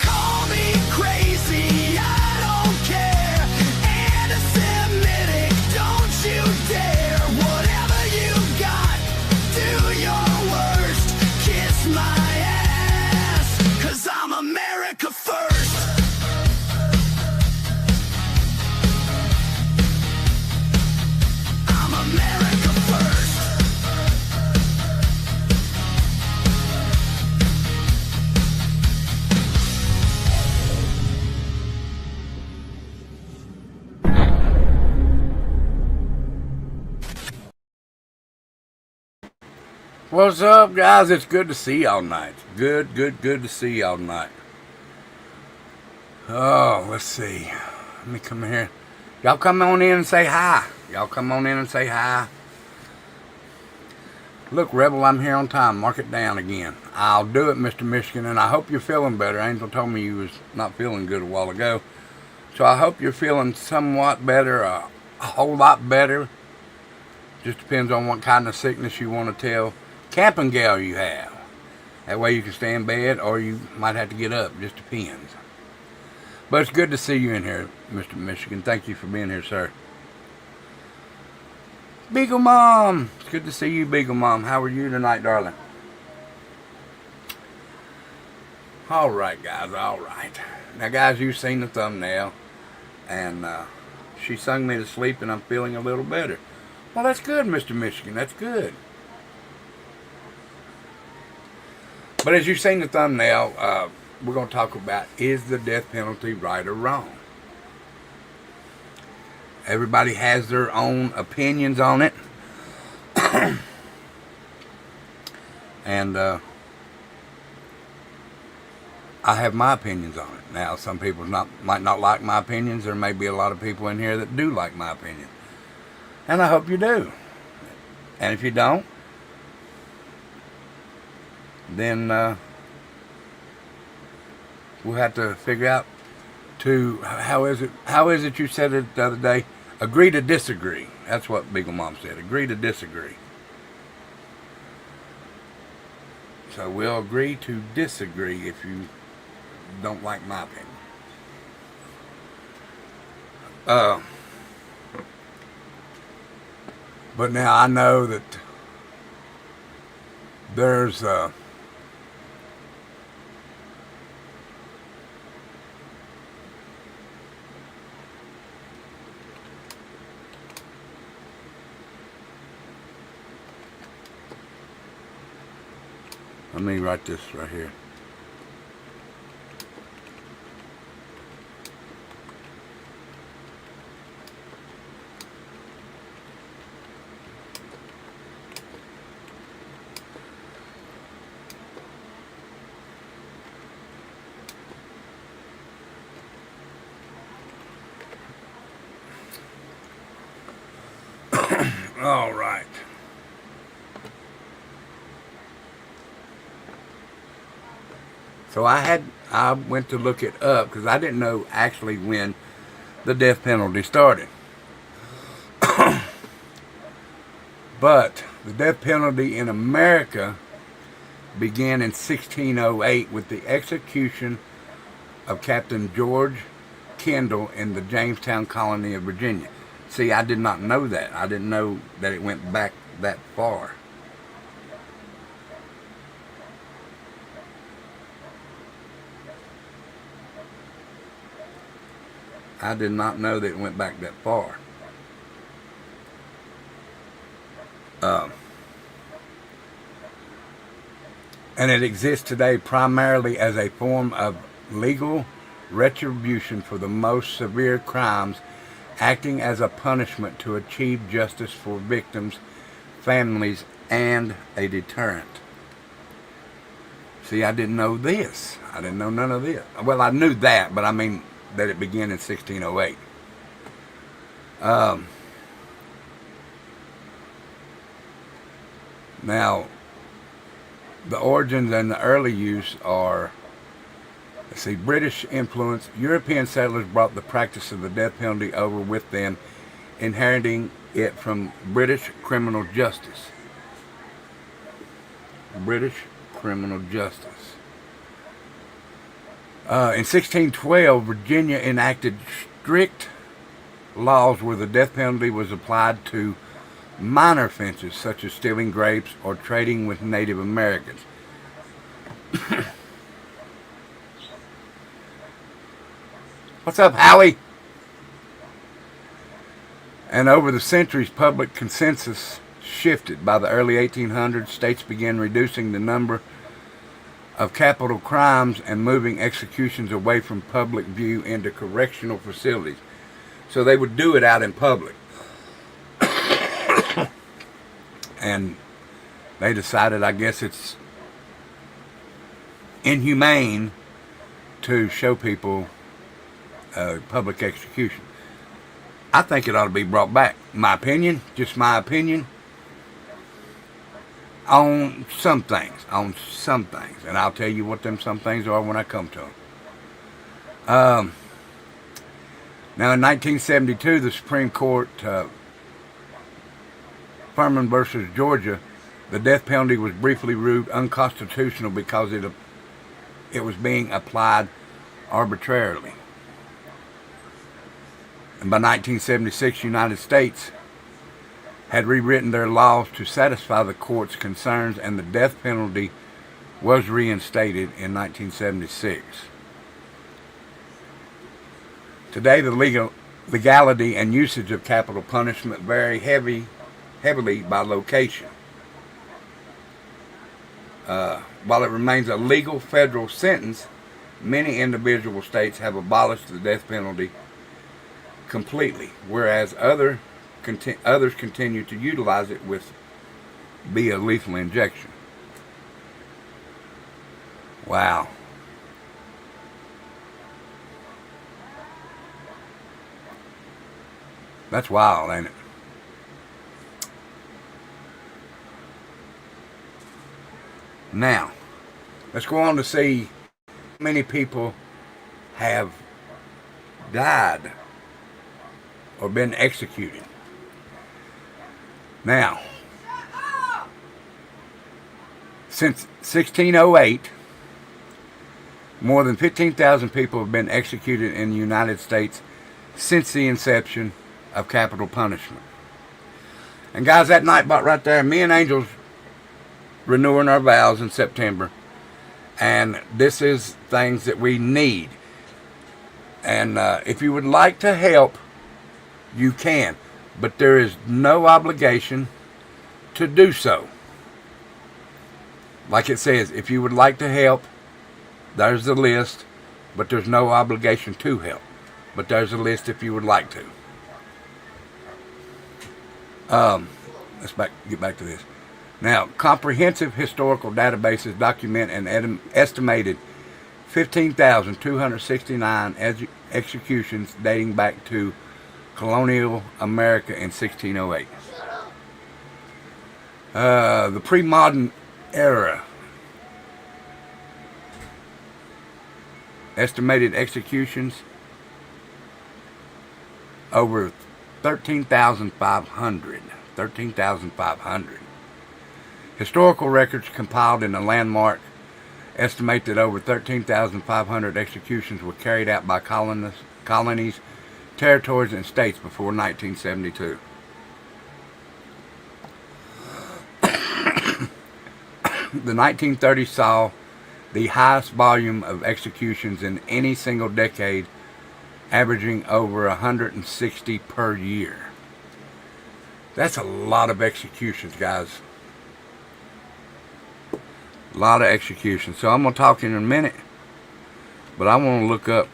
Call me crazy, I don't care. Anti-Semitic, don't you dare. Whatever you got, do your worst. Kiss my ass, 'cause I'm America first. I'm America first. What's up, guys? It's good to see y'all tonight. Good to see y'all tonight. Oh, let's see. Let me come here. Y'all come on in and say hi. Y'all come on in and say hi. Look, Rebel, I'm here on time. Mark it down again. I'll do it, Mr. Michigan, and I hope you're feeling better. Angel told me you was not feeling good a while ago. So I hope you're feeling somewhat better, a whole lot better. Just depends on what kind of sickness you want to tell camping gal you have. That way you can stay in bed or you might have to get up. Just depends. But it's good to see you in here, Mr. Michigan. Thank you for being here, sir. Beagle Mom. It's good to see you, Beagle Mom. How are you tonight, darling? All right, guys. All right. Now, guys, you've seen the thumbnail. And she sung me to sleep and I'm feeling a little better. Well, that's good, Mr. Michigan. That's good. But as you've seen the thumbnail, we're going to talk about, is the death penalty right or wrong? Everybody has their own opinions on it. And I have my opinions on it. Now, some people might not like my opinions. There may be a lot of people in here that do like my opinion. And I hope you do. And if you don't, then we'll have to figure out how is it you said it the other day? Agree to disagree. That's what Beagle Mom said. Agree to disagree. So we'll agree to disagree if you don't like my opinion. But now I know that there's let me write this right here. All right. So I went to look it up because I didn't know actually when the death penalty started. But the death penalty in America began in 1608 with the execution of Captain George Kendall in the Jamestown colony of Virginia. See, I did not know that. I didn't know that it went back that far. I did not know that it went back that far. And it exists today primarily as a form of legal retribution for the most severe crimes, acting as a punishment to achieve justice for victims, families, and a deterrent. See, I didn't know this. I didn't know none of this. Well, I knew that, but I mean that it began in 1608. Now, the origins and the early use are, let's see, British influence. European settlers brought the practice of the death penalty over with them, inheriting it from British criminal justice. British criminal justice. In 1612, Virginia enacted strict laws where the death penalty was applied to minor offenses such as stealing grapes or trading with Native Americans. What's up, Howie? And over the centuries, public consensus shifted. By the early 1800s, states began reducing the number of capital crimes and moving executions away from public view into correctional facilities. So they would do it out in public. And they decided, I guess it's inhumane to show people public execution. I think it ought to be brought back. My opinion, just my opinion, on some things. And I'll tell you what them some things are when I come to them. Now in 1972, the Supreme Court, Furman versus Georgia, the death penalty was briefly ruled unconstitutional because it was being applied arbitrarily. And by 1976, the United States had rewritten their laws to satisfy the court's concerns, and the death penalty was reinstated in 1976. Today, the legality and usage of capital punishment vary heavily by location. While it remains a legal federal sentence, many individual states have abolished the death penalty completely, whereas others continue to utilize it via lethal injection. Wow. That's wild, ain't it? Now, let's go on to see how many people have died or been executed. Now, since 1608, more than 15,000 people have been executed in the United States since the inception of capital punishment. And guys, that night right there, me and Angel's renewing our vows in September. And this is things that we need. And if you would like to help, you can. But there is no obligation to do so. Like it says, if you would like to help, there's the list. But there's no obligation to help. But there's a list if you would like to. Let's get back to this. Now, comprehensive historical databases document an estimated 15,269 executions dating back to colonial America in 1608. The pre-modern era estimated executions over 13,500. 13,500. Historical records compiled in the landmark estimate that over 13,500 executions were carried out by colonies, territories, and states before 1972. The 1930s saw the highest volume of executions in any single decade, averaging over 160 per year. That's a lot of executions, guys. A lot of executions. So I'm going to talk in a minute, but I want to look up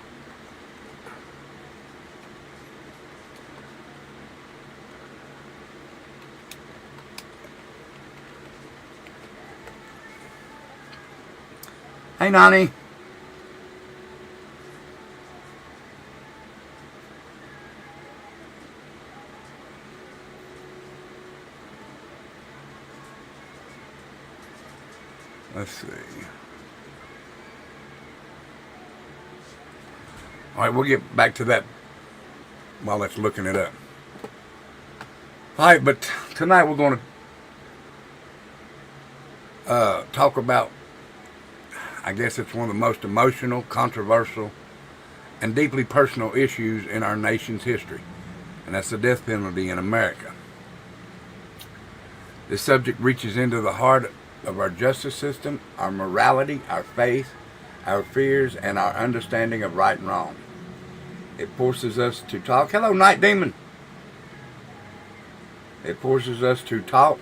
Hey, Nani. Let's see. All right, we'll get back to that while that's looking it up. All right, but tonight we're going to talk about I guess it's one of the most emotional, controversial, and deeply personal issues in our nation's history, and that's the death penalty in America. This subject reaches into the heart of our justice system, our morality, our faith, our fears, and our understanding of right and wrong. It forces us to talk. Hello, Night Demon. It forces us to talk.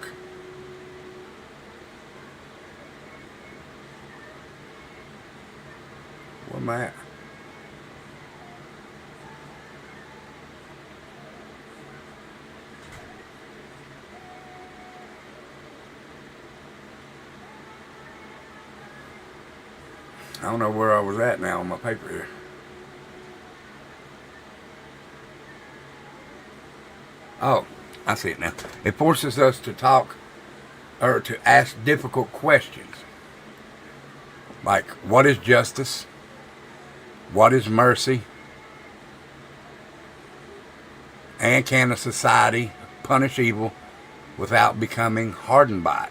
Where am I at? I don't know where I was at now on my paper here. Oh, I see it now. It forces us to talk or to ask difficult questions. Like, what is justice? What is mercy? And can a society punish evil without becoming hardened by it?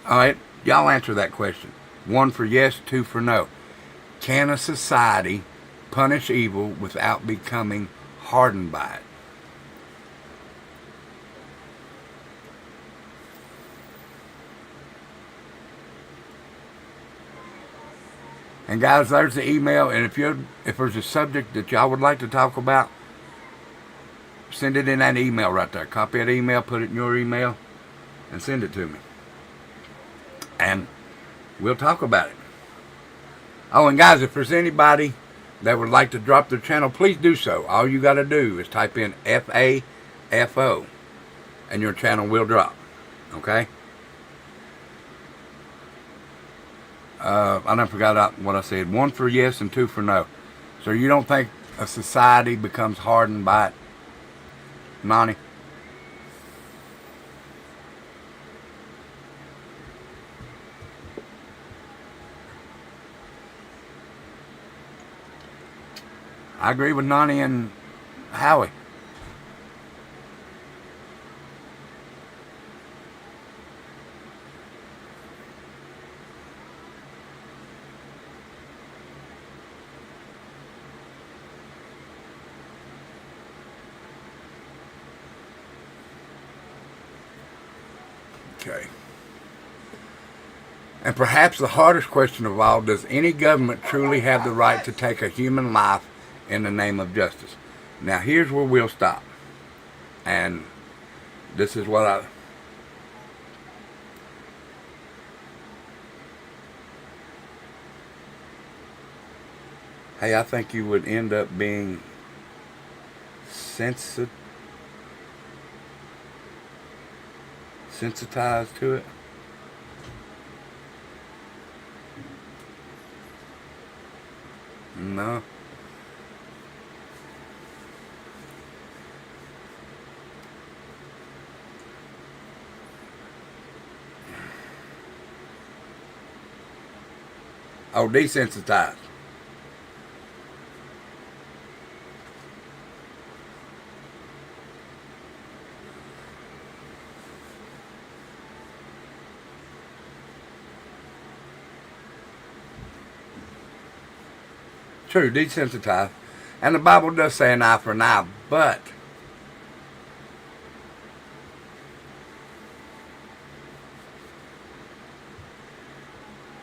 Alright, y'all answer that question. 1 for yes, 2 for no. Can a society punish evil without becoming hardened by it? And guys, there's the email. And if there's a subject that y'all would like to talk about, send it in that email right there. Copy that email, put it in your email, and send it to me. And we'll talk about it. Oh, and guys, if there's anybody that would like to drop their channel, please do so. All you got to do is type in FAFO, and your channel will drop. Okay? I done forgot what I said. 1 for yes and 2 for no. So you don't think a society becomes hardened by it, Monty? I agree with Nani and Howie. Okay. And perhaps the hardest question of all, does any government truly have the right to take a human life in the name of justice? Now here's where we'll stop. And this is what I think you would end up being sensitized to it. No. Oh, desensitized. True, desensitized. And the Bible does say an eye for an eye, but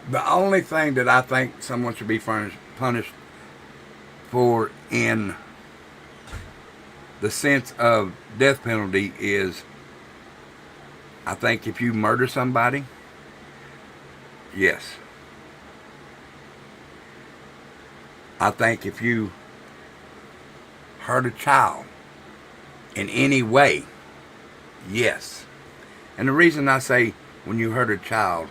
the only thing that I think someone should be punished for in the sense of death penalty is, I think if you murder somebody, yes. I think if you hurt a child in any way, yes. And the reason I say when you hurt a child,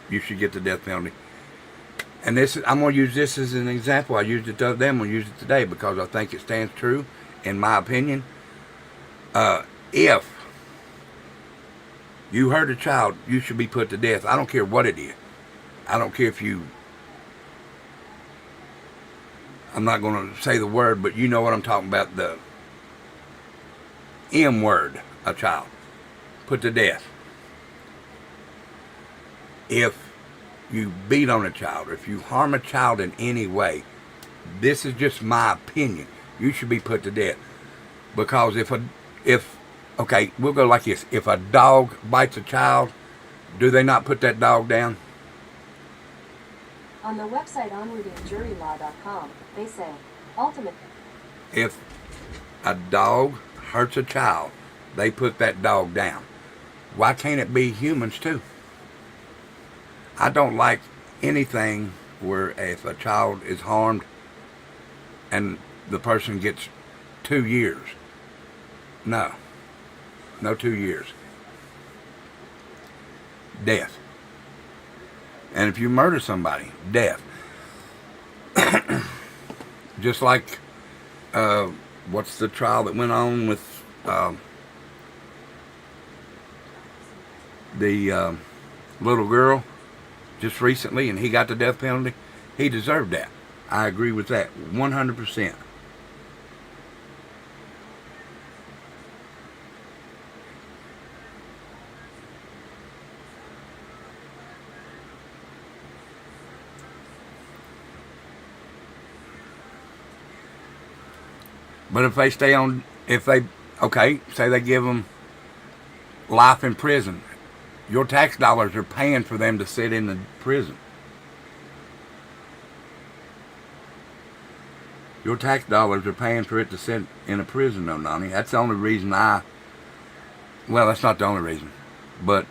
you should get the death penalty. And I'm going to use this as an example. I used it the other day. I'm going to use it today because I think it stands true, in my opinion. If you hurt a child, you should be put to death. I don't care what it is. I don't care if you... I'm not going to say the word, but you know what I'm talking about. M word a child, put to death. If you beat on a child, or if you harm a child in any way, this is just my opinion, you should be put to death. Because okay, we'll go like this. If a dog bites a child, do they not put that dog down? On the website onwardinjurylaw.com, they say, ultimate. If a dog hurts a child, they put that dog down. Why can't it be humans too? I don't like anything where if a child is harmed and the person gets 2 years. No 2 years. Death. And if you murder somebody, death. Just like, what's the trial that went on with the little girl just recently, and he got the death penalty? He deserved that. I agree with that 100%. But if they say they give them life in prison, your tax dollars are paying for them to sit in the prison. Your tax dollars are paying for it to sit in a prison, though, Nani. That's the only reason well, that's not the only reason, but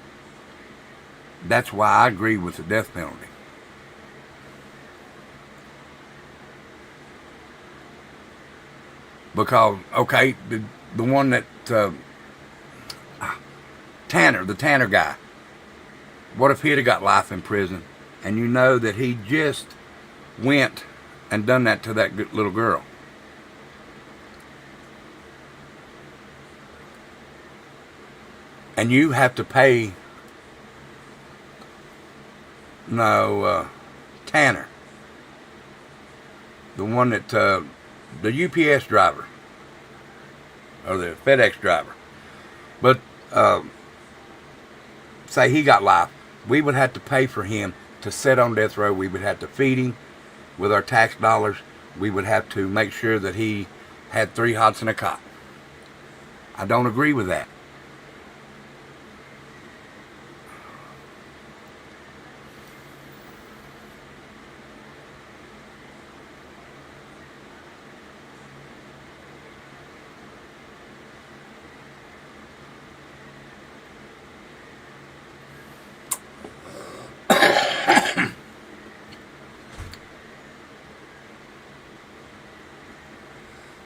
that's why I agree with the death penalty. Because, okay, the one that, Tanner, the Tanner guy, what if he'd have got life in prison, and you know that he just went and done that to that little girl? And you have to pay, Tanner, the one that, the UPS driver, or the FedEx driver, but say he got life, we would have to pay for him to sit on death row. We would have to feed him with our tax dollars. We would have to make sure that he had 3 hots and a cot. I don't agree with that.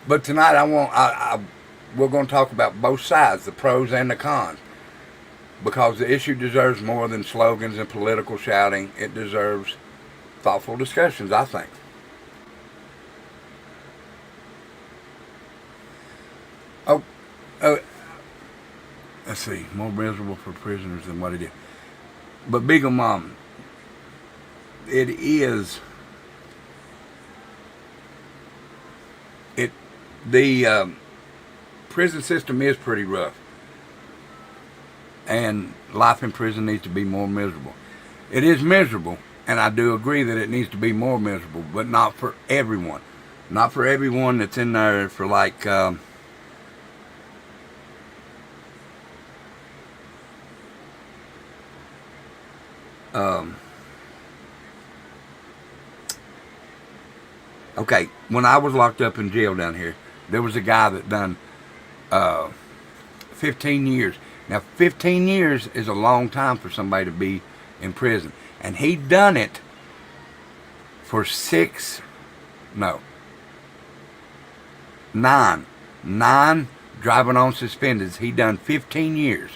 But tonight we're going to talk about both sides, the pros and the cons, because the issue deserves more than slogans and political shouting. It deserves thoughtful discussions, I think. Oh, let's see, more miserable for prisoners than what it is. But Beagle Mom, it is. The prison system is pretty rough, and life in prison needs to be more miserable. It is miserable, and I do agree that it needs to be more miserable, but not for everyone. Not for everyone that's in there for like okay, when I was locked up in jail down here, there was a guy that done 15 years. Now, 15 years is a long time for somebody to be in prison. And he done it for 9 driving on suspendeds. He done 15 years.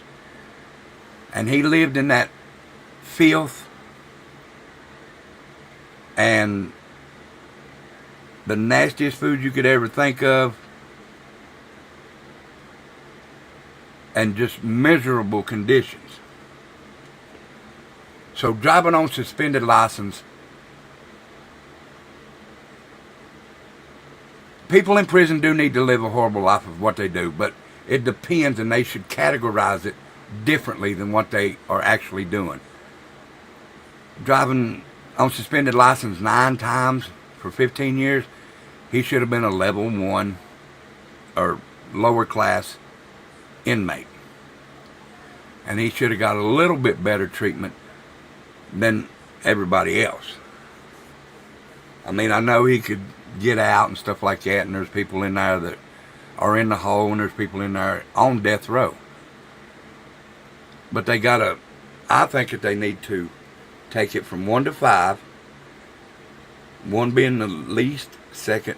And he lived in that filth and the nastiest food you could ever think of, and just miserable conditions. So driving on suspended license, people in prison do need to live a horrible life of what they do, but It depends, and they should categorize it differently than what they are actually doing. Driving on suspended license 9 times for 15 years, he should have been a level 1 or lower class inmate. And he should have got a little bit better treatment than everybody else. I mean, I know he could get out and stuff like that, and there's people in there that are in the hole, and there's people in there on death row. But they gotta, I think that they need to take it from 1 to 5, 1 being the least, 2nd,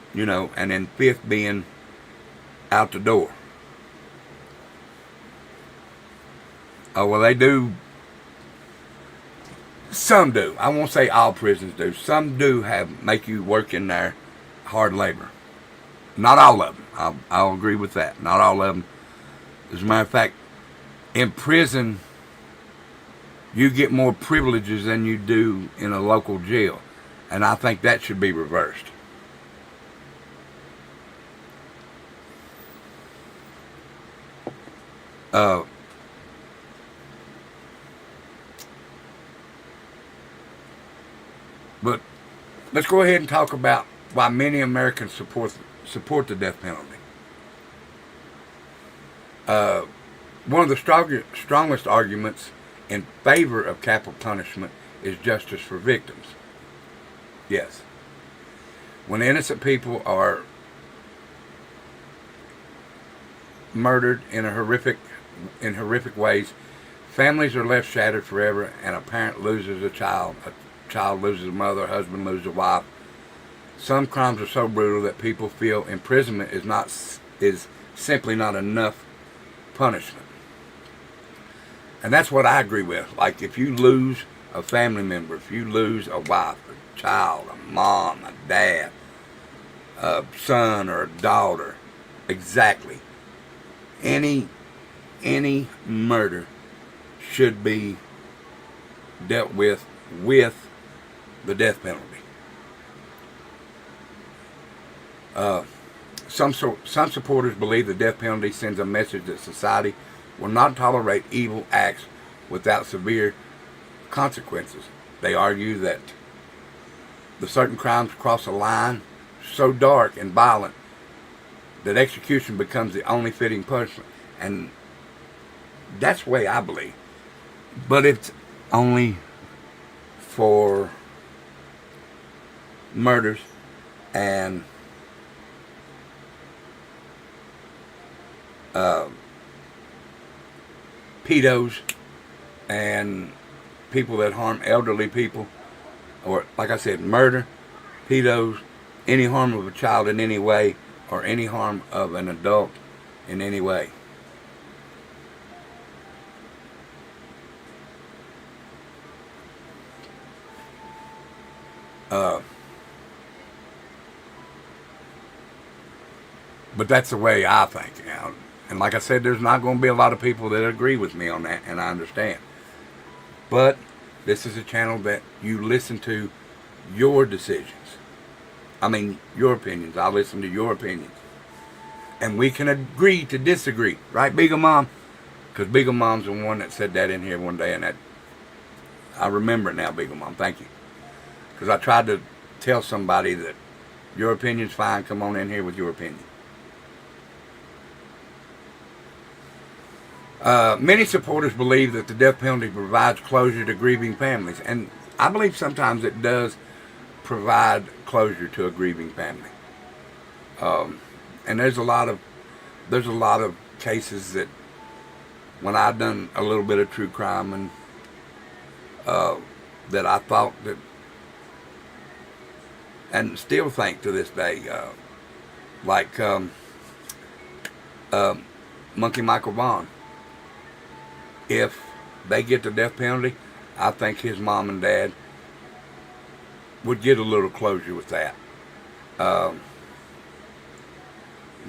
and then 5th being out the door. Oh, well, they do. Some do. I won't say all prisons do. Some do make you work in there hard labor. Not all of them. I'll agree with that. Not all of them. As a matter of fact, in prison, you get more privileges than you do in a local jail. And I think that should be reversed. But let's go ahead and talk about why many Americans support the death penalty. One of the strongest arguments in favor of capital punishment is justice for victims. Yes. When innocent people are murdered in horrific ways, families are left shattered forever, and a parent loses a child loses a mother, a husband loses a wife. Some crimes are so brutal that people feel imprisonment is simply not enough punishment. And that's what I agree with. Like, if you lose a family member, if you lose a wife, a child, a mom, a dad, a son or a daughter, exactly, any murder should be dealt with the death penalty. Some supporters believe the death penalty sends a message that society will not tolerate evil acts without severe consequences. They argue that the certain crimes cross a line so dark and violent that execution becomes the only fitting punishment. And that's the way I believe. But it's only for murders and pedos and people that harm elderly people, or like I said, murder, pedos, any harm of a child in any way, or any harm of an adult in any way. But that's the way I think. And like I said, there's not going to be a lot of people that agree with me on that, and I understand. But this is a channel that you listen to your decisions. I mean, your opinions. I listen to your opinions. And we can agree to disagree. Right, Beagle Mom? Because Beagle Mom's the one that said that in here one day, and that I remember it now, Beagle Mom. Thank you. Because I tried to tell somebody that your opinion's fine. Come on in here with your opinion. Many supporters believe that the death penalty provides closure to grieving families, and I believe sometimes it does provide closure to a grieving family. And there's a lot of cases that when I've done a little bit of true crime and that I thought that, and still think to this day, like Monkey Michael Vaughn. If they get the death penalty, I think his mom and dad would get a little closure with that.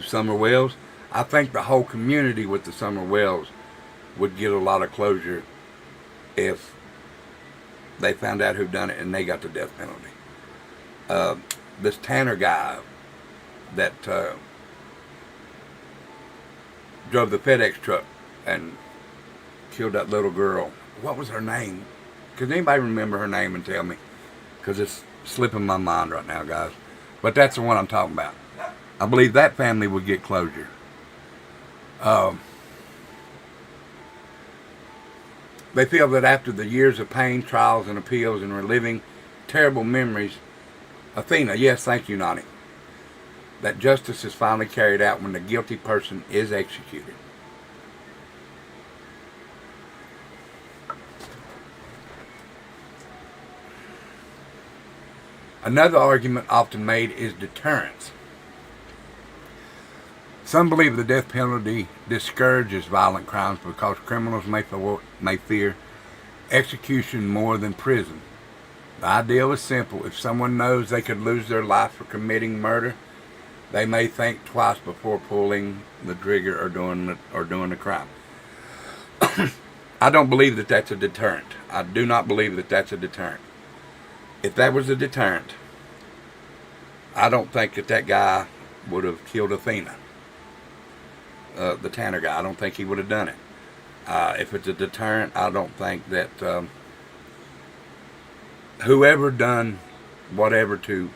Summer Wells, I think the whole community with the Summer Wells would get a lot of closure if they found out who done it and they got the death penalty. This Tanner guy that drove the FedEx truck and killed that little girl. What was her name? Can anybody remember her name and tell me? Because it's slipping my mind right now, guys. But that's the one I'm talking about. I believe that family would get closure. They feel that after the years of pain, trials, and appeals, and reliving terrible memories, Athena, yes, thank you, Nani, that justice is finally carried out when the guilty person is executed. Another argument often made is deterrence. Some believe the death penalty discourages violent crimes because criminals may fear execution more than prison. The ideal is simple. If someone knows they could lose their life for committing murder, they may think twice before pulling the trigger or doing the crime. I don't believe that that's a deterrent. I do not believe that that's a deterrent. If that was a deterrent, I don't think that guy would have killed Athena. The Tanner guy, I don't think he would have done it. If it's a deterrent, I don't think that whoever done whatever to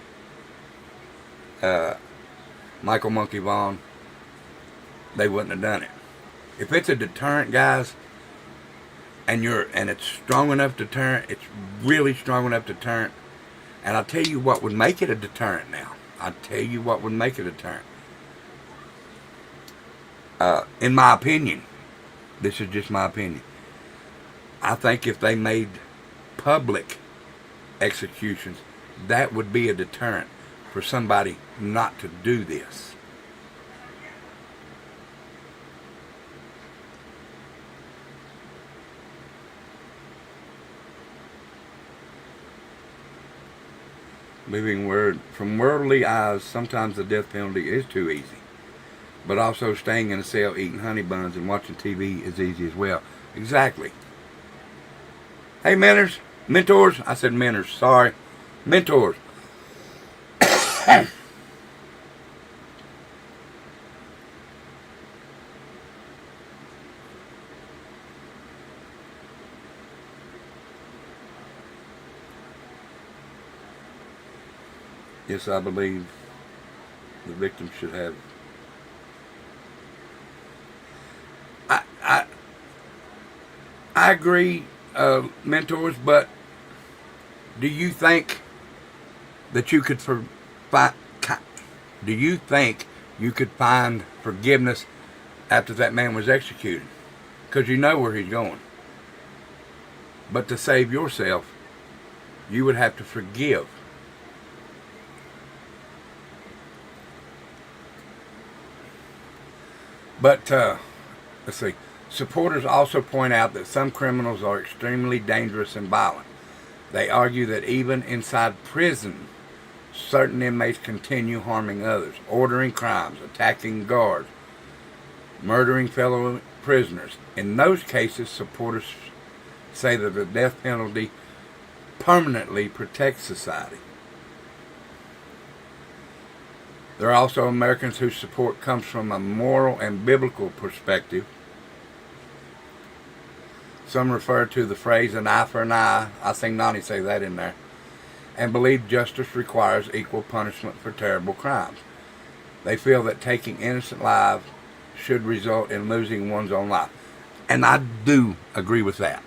Michael Monkey Vaughn, they wouldn't have done it. If it's a deterrent, guys, and it's strong enough deterrent, it's really strong enough deterrent. And I'll tell you what would make it a deterrent now. I'll tell you what would make it a deterrent. In my opinion, this is just my opinion, I think if they made public executions, that would be a deterrent for somebody not to do this. From worldly eyes, sometimes the death penalty is too easy. But also staying in a cell eating honey buns and watching TV is easy as well. Exactly. Hey, mentors. I said mentors, sorry. Mentors. Yes, I believe the victim should have. I agree, mentors, but do you think that you could find forgiveness after that man was executed? Because you know where he's going. But to save yourself, you would have to forgive. But, let's see. Supporters also point out that some criminals are extremely dangerous and violent. They argue that even inside prison, certain inmates continue harming others, ordering crimes, attacking guards, murdering fellow prisoners. In those cases, supporters say that the death penalty permanently protects society. There are also Americans whose support comes from a moral and biblical perspective. Some refer to the phrase an eye for an eye. I seen Nani say that in there. And believe justice requires equal punishment for terrible crimes. They feel that taking innocent lives should result in losing one's own life. And I do agree with that.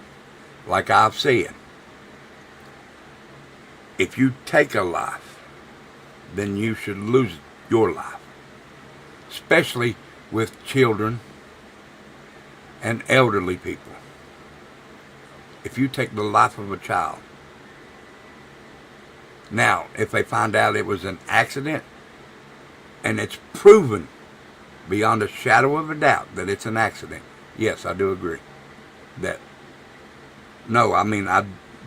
Like I've said, if you take a life, then you should lose your life. Especially with children and elderly people. If you take the life of a child. Now, if they find out it was an accident, and it's proven beyond a shadow of a doubt that it's an accident, yes, I do agree. I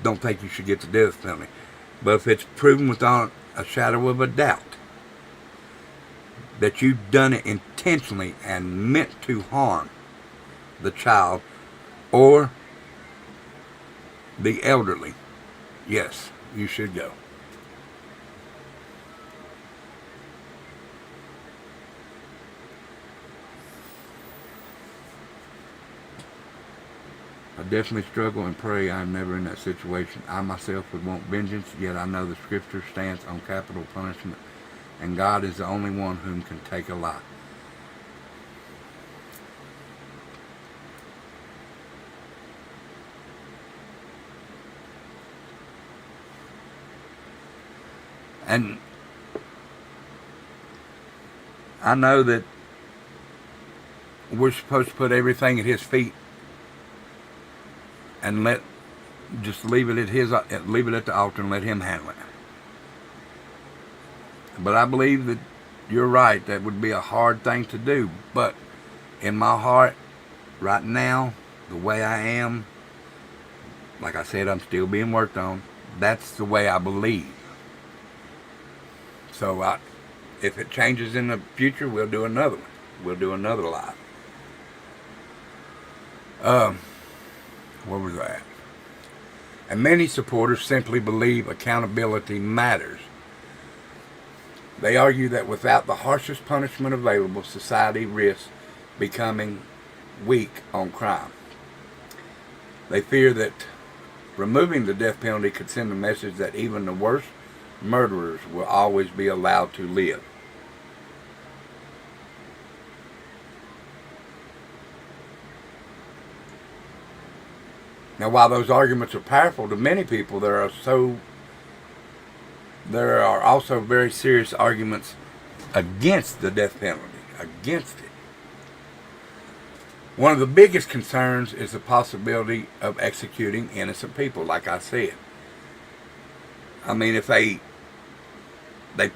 don't think you should get the death penalty. But if it's proven without a shadow of a doubt that you've done it intentionally and meant to harm the child or the elderly, yes, you should go. I definitely struggle and pray I am never in that situation. I myself would want vengeance, yet I know the scripture stands on capital punishment, and God is the only one whom can take a life. And I know that we're supposed to put everything at his feet and just leave it at the altar and let him handle it. But I believe that you're right. That would be a hard thing to do. But in my heart, right now, the way I am, like I said, I'm still being worked on. That's the way I believe. So if it changes in the future, we'll do another one. We'll do another live. Where was I at? And many supporters simply believe accountability matters. They argue that without the harshest punishment available, society risks becoming weak on crime. They fear that removing the death penalty could send a message that even the worst murderers will always be allowed to live. Now, while those arguments are powerful to many people, there are also very serious arguments against the death penalty, against it. One of the biggest concerns is the possibility of executing innocent people, like I said. I mean, if they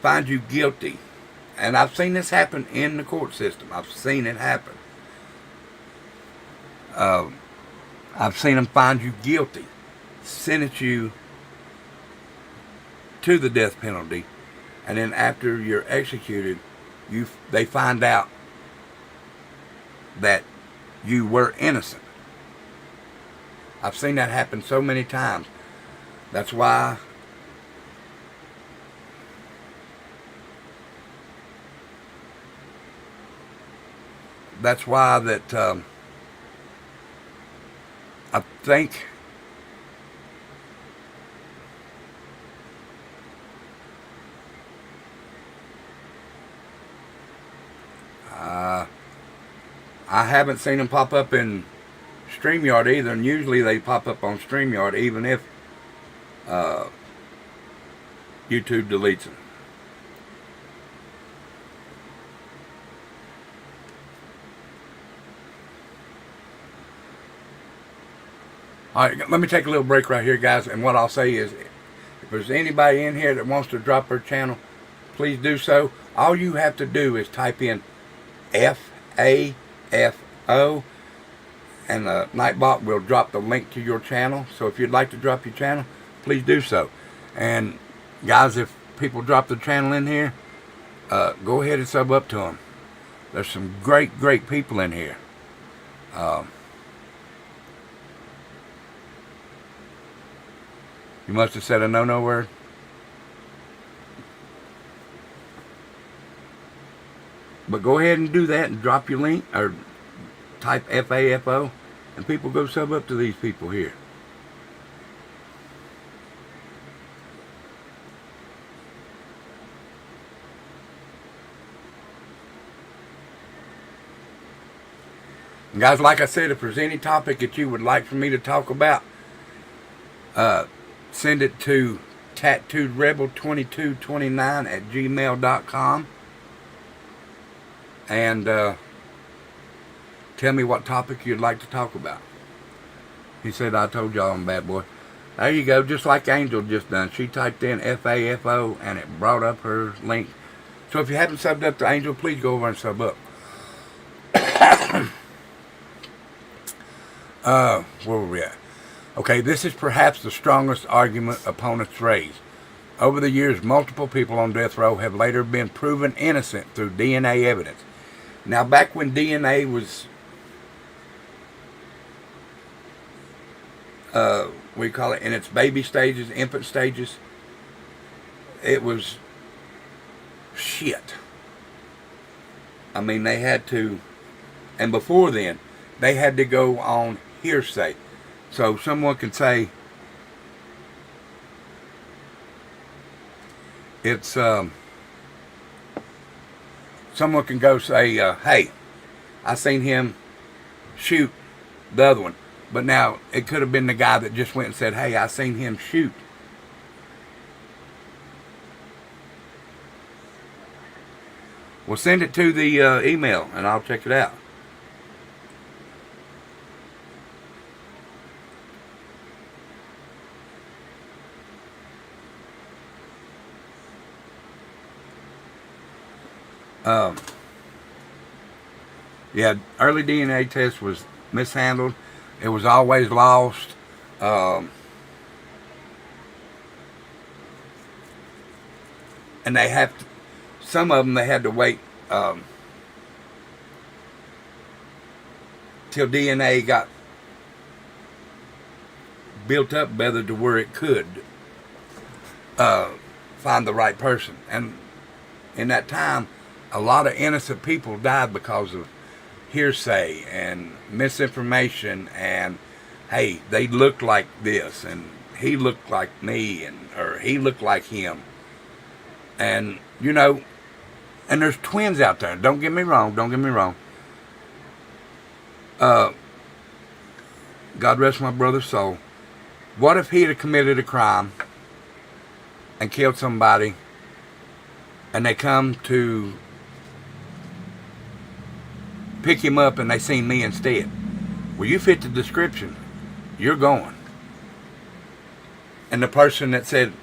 find you guilty, and I've seen this happen in the court system. I've seen it happen. I've seen them find you guilty, sentence you to the death penalty, and then after you're executed, they find out that you were innocent. I've seen that happen so many times. That's why that I think I haven't seen them pop up in StreamYard either, and usually they pop up on StreamYard even if YouTube deletes them. All right, let me take a little break right here, guys, and what I'll say is, if there's anybody in here that wants to drop their channel, please do so. All you have to do is type in FAFO, and Nightbot will drop the link to your channel. So if you'd like to drop your channel, please do so. And guys, if people drop the channel in here, go ahead and sub up to them. There's some great people in here. You must have said a no word. But go ahead and do that and drop your link or type FAFO, and people go sub up to these people here. And guys, like I said, if there's any topic that you would like for me to talk about, send it to tattooedrebel2229@gmail.com. And tell me what topic you'd like to talk about. He said, I told y'all I'm a bad boy. There you go, just like Angel just done. She typed in FAFO and it brought up her link. So if you haven't subbed up to Angel, please go over and sub up. Where were we at? Okay, this is perhaps the strongest argument opponents raise. Over the years, multiple people on death row have later been proven innocent through DNA evidence. Now, back when DNA was, we call it in its baby stages, infant stages, it was shit. I mean, they had to, and before then, they had to go on hearsay. So someone can say it's someone can go say, hey, I seen him shoot the other one. But now it could have been the guy that just went and said, hey, I seen him shoot. Well, send it to the email and I'll check it out. Yeah, early DNA test was mishandled. It was always lost. And they have to, some of them they had to wait till DNA got built up better to where it could find the right person. And in that time, a lot of innocent people died because of hearsay and misinformation, and hey, they looked like this and he looked like me, and or he looked like him. And you know, and there's twins out there, don't get me wrong. God rest my brother's soul. What if he'd have committed a crime and killed somebody, and they come to pick him up and they seen me instead? Well, you fit the description. You're going. And the person that said,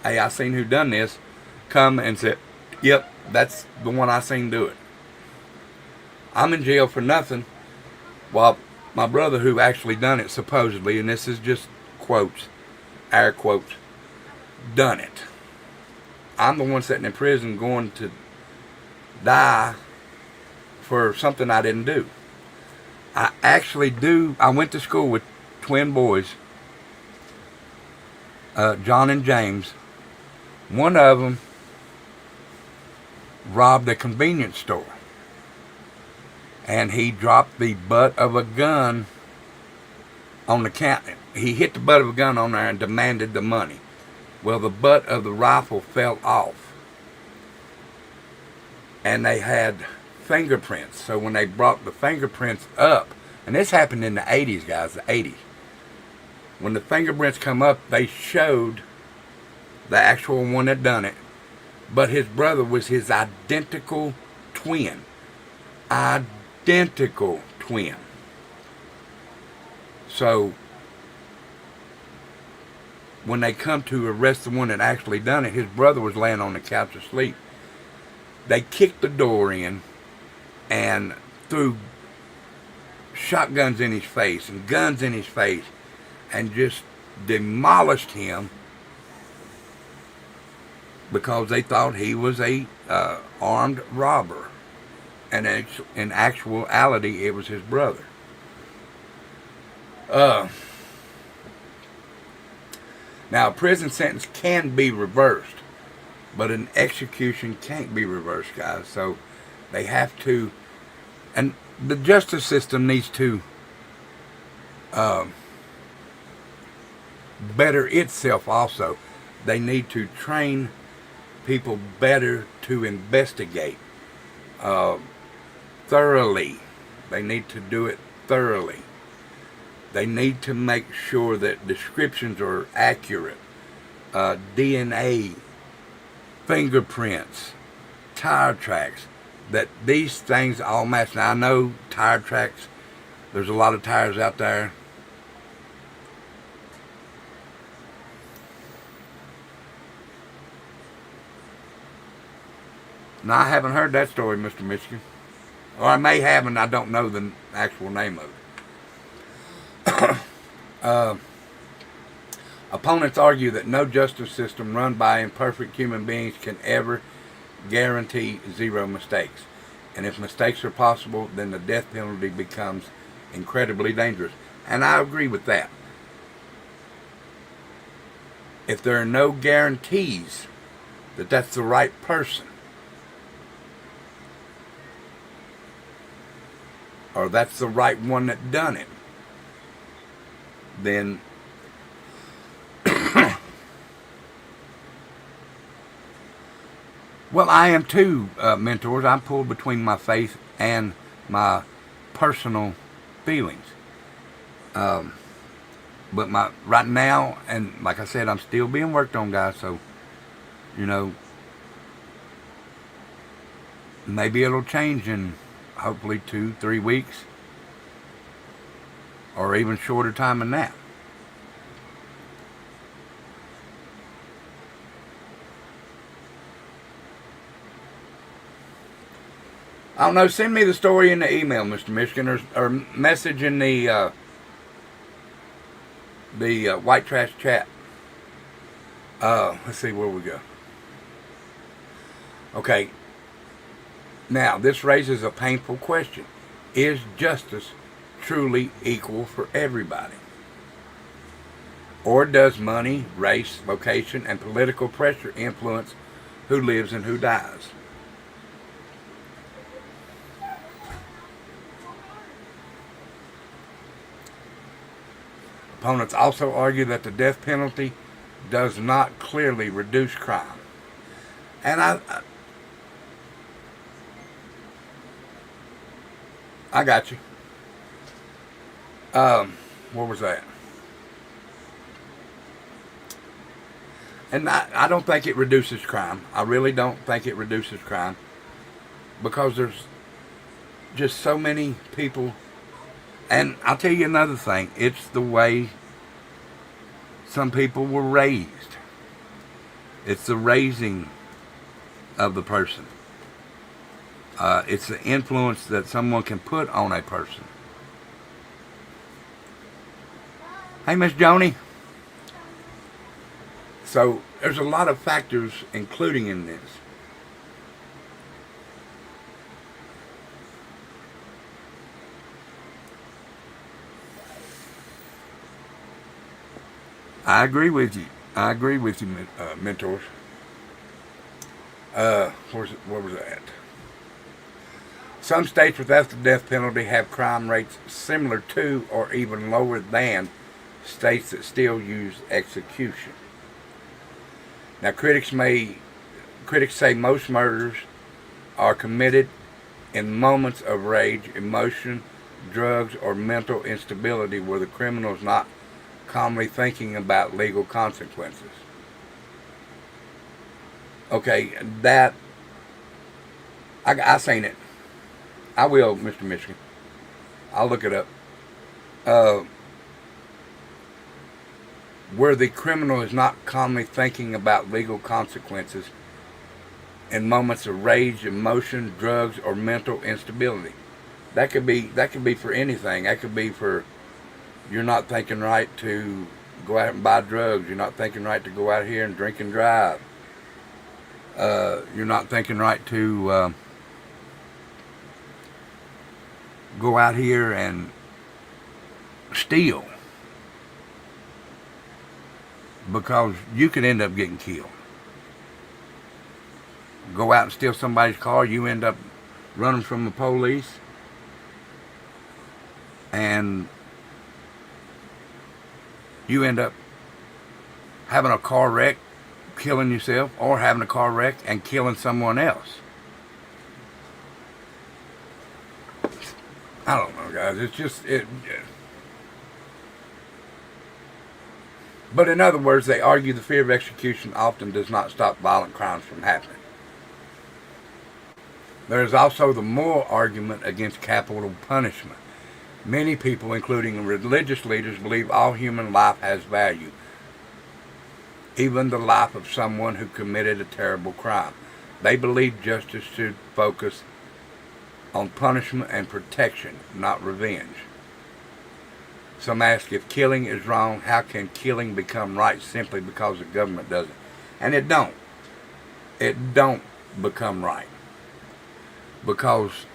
hey, I seen who done this, come and said, yep, that's the one I seen do it. I'm in jail for nothing, while my brother who actually done it supposedly, and this is just quotes, air quotes, done it. I'm the one sitting in prison going to die for something I didn't do. I went to school with twin boys, John and James. One of them robbed a convenience store, and he dropped the butt of a gun on the counter. He hit the butt of a gun on there and demanded the money. Well, the butt of the rifle fell off, and they had fingerprints. So when they brought the fingerprints up, and this happened in the 80s, guys, the 80s. When the fingerprints come up, they showed the actual one that done it, but his brother was his identical twin. Identical twin. So when they come to arrest the one that actually done it, his brother was laying on the couch asleep. They kicked the door in and threw shotguns in his face and guns in his face and just demolished him because they thought he was a armed robber, and in actuality it was his brother. Now, a prison sentence can be reversed, but an execution can't be reversed, guys. So they have to, and the justice system needs to better itself also. They need to train people better to investigate thoroughly. They need to do it thoroughly. They need to make sure that descriptions are accurate. DNA, fingerprints, tire tracks, that these things all match. Now, I know tire tracks, there's a lot of tires out there. Now, I haven't heard that story, Mr. Michigan. Or I may have, and I don't know the actual name of it. Opponents argue that no justice system run by imperfect human beings can ever guarantee zero mistakes. And if mistakes are possible, then the death penalty becomes incredibly dangerous. And I agree with that. If there are no guarantees that that's the right person, or that's the right one that done it, then well, I am too, mentors. I'm pulled between my faith and my personal feelings. But right now, and like I said, I'm still being worked on, guys. So, you know, maybe it'll change in hopefully 2-3 weeks, or even shorter time than that. I don't know. Send me the story in the email, Mr. Michigan, or message in the white trash chat. Let's see where we go. Okay. Now, this raises a painful question. Is justice truly equal for everybody? Or does money, race, location, and political pressure influence who lives and who dies? Opponents also argue that the death penalty does not clearly reduce crime. And I got you. What was that? And I don't think it reduces crime. I really don't think it reduces crime, because there's just so many people. And I'll tell you another thing. It's the way some people were raised. It's the raising of the person. It's the influence that someone can put on a person. Hey, Miss Joni. So there's a lot of factors including in this. I agree with you. Mentors. Where was that? Some states without the death penalty have crime rates similar to or even lower than states that still use execution. Now, critics say most murders are committed in moments of rage, emotion, drugs, or mental instability where the criminal is not calmly thinking about legal consequences. Okay, that I seen it. I will, Mr. Michigan. I'll look it up. Where the criminal is not calmly thinking about legal consequences in moments of rage, emotion, drugs, or mental instability. That could be for anything. That could be for you're not thinking right to go out and buy drugs. You're not thinking right to go out here and drink and drive. You're not thinking right to go out here and steal, because you could end up getting killed. Go out and steal somebody's car, you end up running from the police, and you end up having a car wreck, killing yourself, or having a car wreck and killing someone else. I don't know, guys. It's just it. But in other words, they argue the fear of execution often does not stop violent crimes from happening. There is also the moral argument against capital punishment. Many people, including religious leaders, believe all human life has value, even the life of someone who committed a terrible crime. They believe justice should focus on punishment and protection, not revenge. Some ask, if killing is wrong, how can killing become right simply because the government does it? And it don't. It don't become right. Because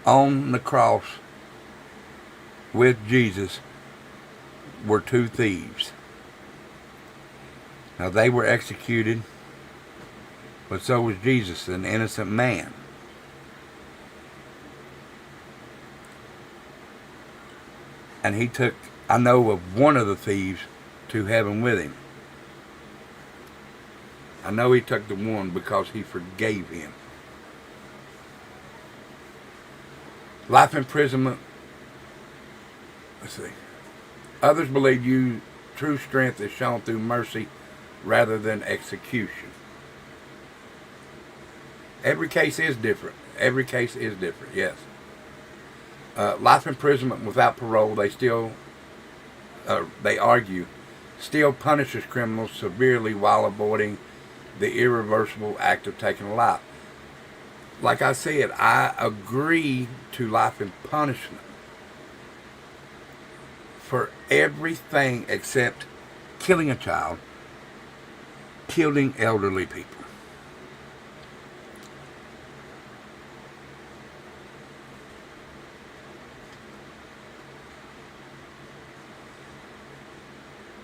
on the cross with Jesus were two thieves. Now, they were executed, but so was Jesus, an innocent man. And he took, I know of one of the thieves to heaven with him. I know he took the one because he forgave him. Life imprisonment. Let's see. Others believe you true strength is shown through mercy rather than execution. Every case is different. Every case is different, yes. Life imprisonment without parole, they argue, still punishes criminals severely while avoiding the irreversible act of taking a life. Like I said, I agree to life in punishment for everything except killing a child, killing elderly people.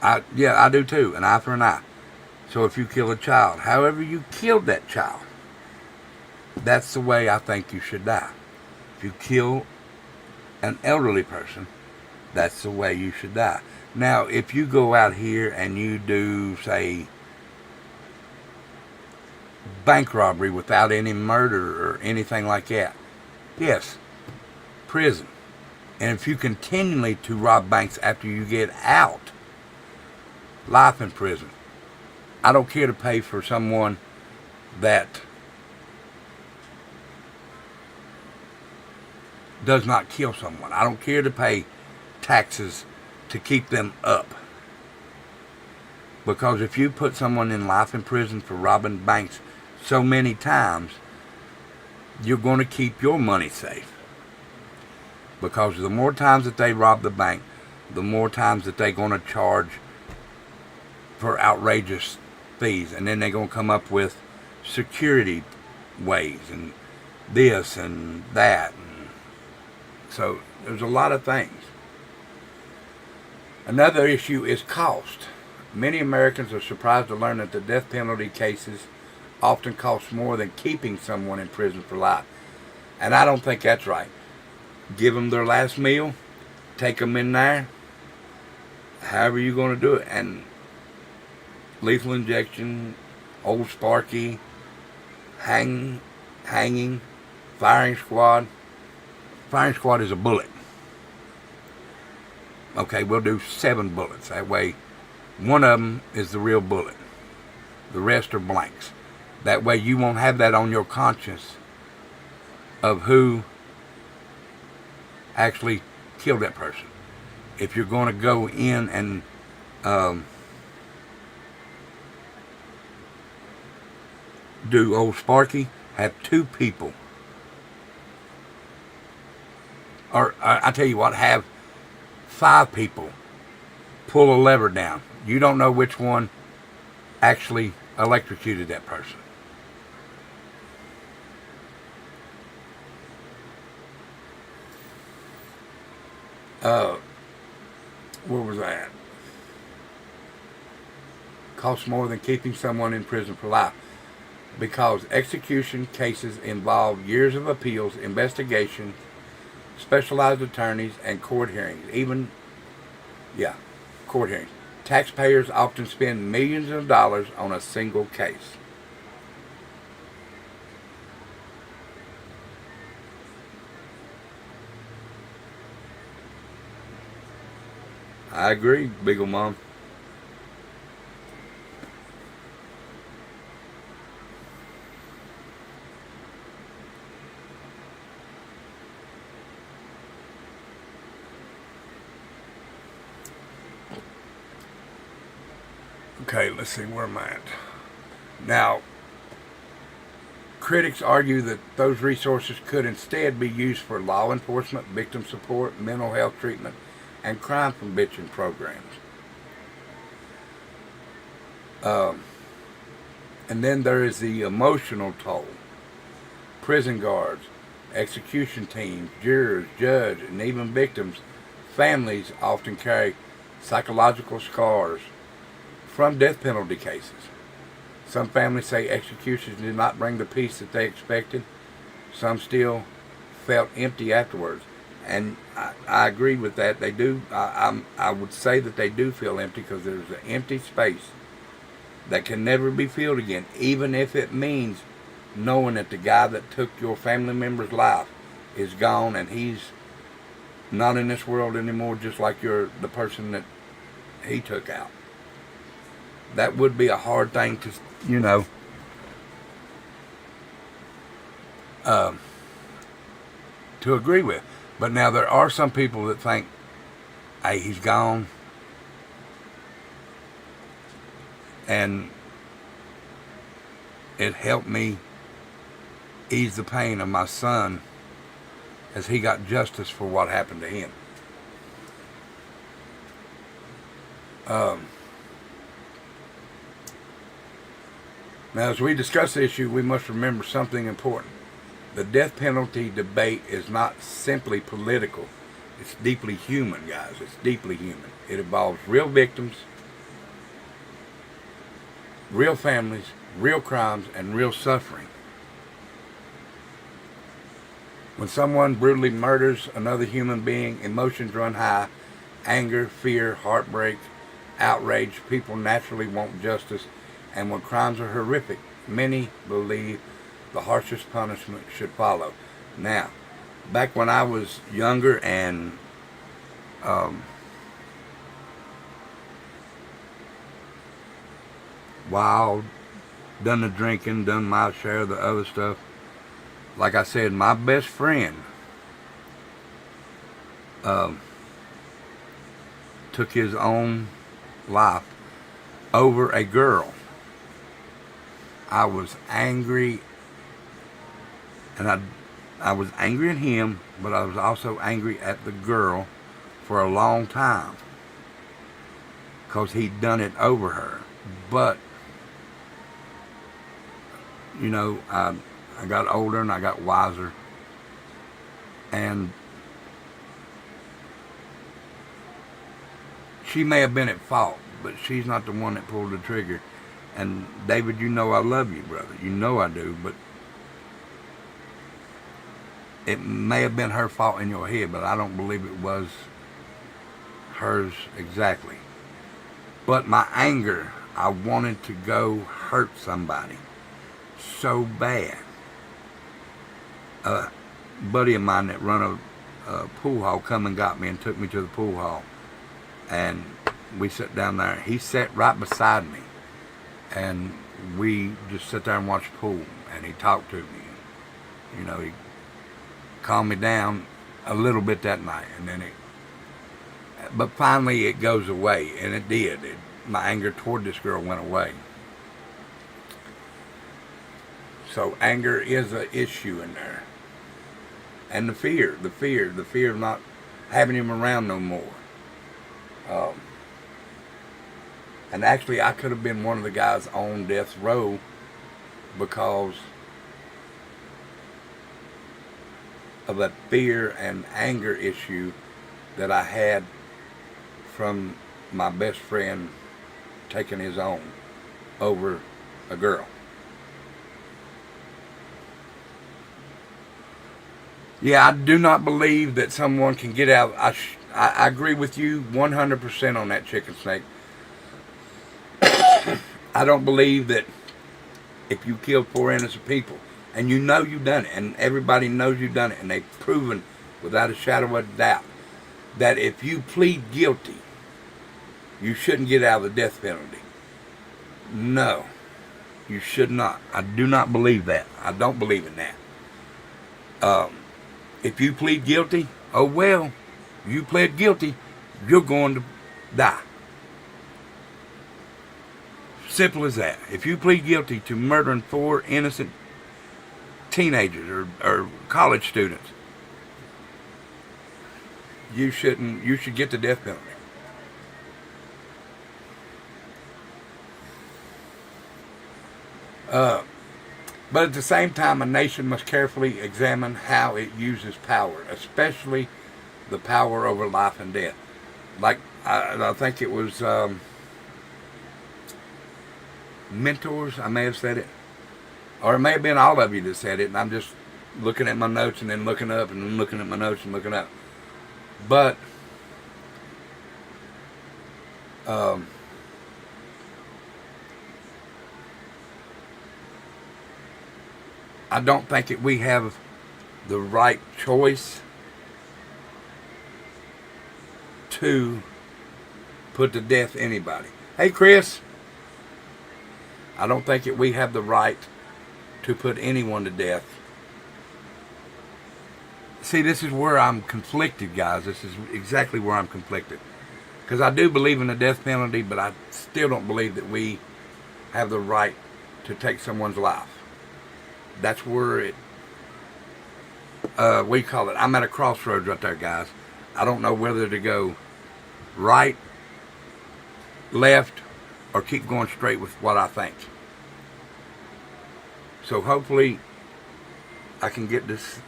I do too, an eye for an eye. So if you kill a child, however you killed that child, that's the way I think you should die. If you kill an elderly person, that's the way you should die. Now, if you go out here and you do, say, bank robbery without any murder or anything like that, yes, prison. And if you continually to rob banks after you get out, life in prison. I don't care to pay for someone that does not kill someone. I don't care to pay taxes to keep them up. Because if you put someone in life in prison for robbing banks so many times, you're going to keep your money safe. Because the more times that they rob the bank, the more times that they're going to charge for outrageous fees. And then they're going to come up with security ways and this and that. And so there's a lot of things. Another issue is cost. Many Americans are surprised to learn that the death penalty cases often cost more than keeping someone in prison for life. And I don't think that's right. Give them their last meal, take them in there, however you're going to do it. And lethal injection, Old Sparky, hanging, firing squad. Firing squad is a bullet. Okay, we'll do 7 bullets. That way, one of them is the real bullet. The rest are blanks. That way you won't have that on your conscience of who actually killed that person. If you're going to go in and do Old Sparky, have 2 people. Or I tell you what, have 5 people pull a lever down. You don't know which one actually electrocuted that person. Where was that? Costs more than keeping someone in prison for life. Because execution cases involve years of appeals, investigation, specialized attorneys, and court hearings. Court hearings. Taxpayers often spend millions of dollars on a single case. I agree, Beagle Mom. Okay, let's see, where am I at? Now, critics argue that those resources could instead be used for law enforcement, victim support, mental health treatment, and crime prevention programs. And then there is the emotional toll. Prison guards, execution teams, jurors, judge, and even victims' families often carry psychological scars from death penalty cases. Some families say executions did not bring the peace that they expected. Some still felt empty afterwards. And I agree with that. They do. I would say that they do feel empty because there's an empty space that can never be filled again, even if it means knowing that the guy that took your family member's life is gone and he's not in this world anymore, just like you're the person that he took out. That would be a hard thing to, to agree with. But now there are some people that think, hey, he's gone. And it helped me ease the pain of my son as he got justice for what happened to him. Now, as we discuss the issue, we must remember something important. The death penalty debate is not simply political. It's deeply human, guys. It's deeply human. It involves real victims, real families, real crimes, and real suffering. When someone brutally murders another human being, emotions run high. Anger, fear, heartbreak, outrage. People naturally want justice. And when crimes are horrific, many believe the harshest punishment should follow. Now, back when I was younger and wild, done the drinking, done my share of the other stuff, like I said, my best friend took his own life over a girl. I was angry, and I was angry at him, but I was also angry at the girl for a long time because he'd done it over her. But I got older and I got wiser, and she may have been at fault, but she's not the one that pulled the trigger. And David, I love you, brother. You know I do, but it may have been her fault in your head, but I don't believe it was hers exactly. But my anger, I wanted to go hurt somebody so bad. A buddy of mine that run a pool hall come and got me and took me to the pool hall. And we sat down there. He sat right beside me. And we just sat there and watched pool. And he talked to me. He calmed me down a little bit that night. And then but finally it goes away. And it did. My anger toward this girl went away. So anger is an issue in there. And the fear of not having him around no more. And actually, I could have been one of the guys on death row because of that fear and anger issue that I had from my best friend taking his own over a girl. Yeah, I do not believe that someone can get out. I agree with you 100% on that, Chicken Snake. I don't believe that if you killed 4 innocent people, and you've done it, and everybody knows you've done it, and they've proven without a shadow of a doubt that if you plead guilty, you shouldn't get out of the death penalty. No, you should not. I do not believe that. I don't believe in that. If you plead guilty, oh well, you pled guilty, you're going to die. Simple as that. If you plead guilty to murdering 4 innocent teenagers or college students, you should get the death penalty. But at the same time, a nation must carefully examine how it uses power, especially the power over life and death. Like, I think it was Mentors, I may have said it. Or it may have been all of you that said it, and I'm just looking at my notes and then looking up and then looking at my notes and looking up. But I don't think that we have the right choice to put to death anybody. Hey, Chris, I don't think that we have the right to put anyone to death. See, this is where I'm conflicted, guys. This is exactly where I'm conflicted. Because I do believe in the death penalty, but I still don't believe that we have the right to take someone's life. That's where it, we call it, I'm at a crossroads right there, guys. I don't know whether to go right, left, or keep going straight with what I think. So hopefully I can get this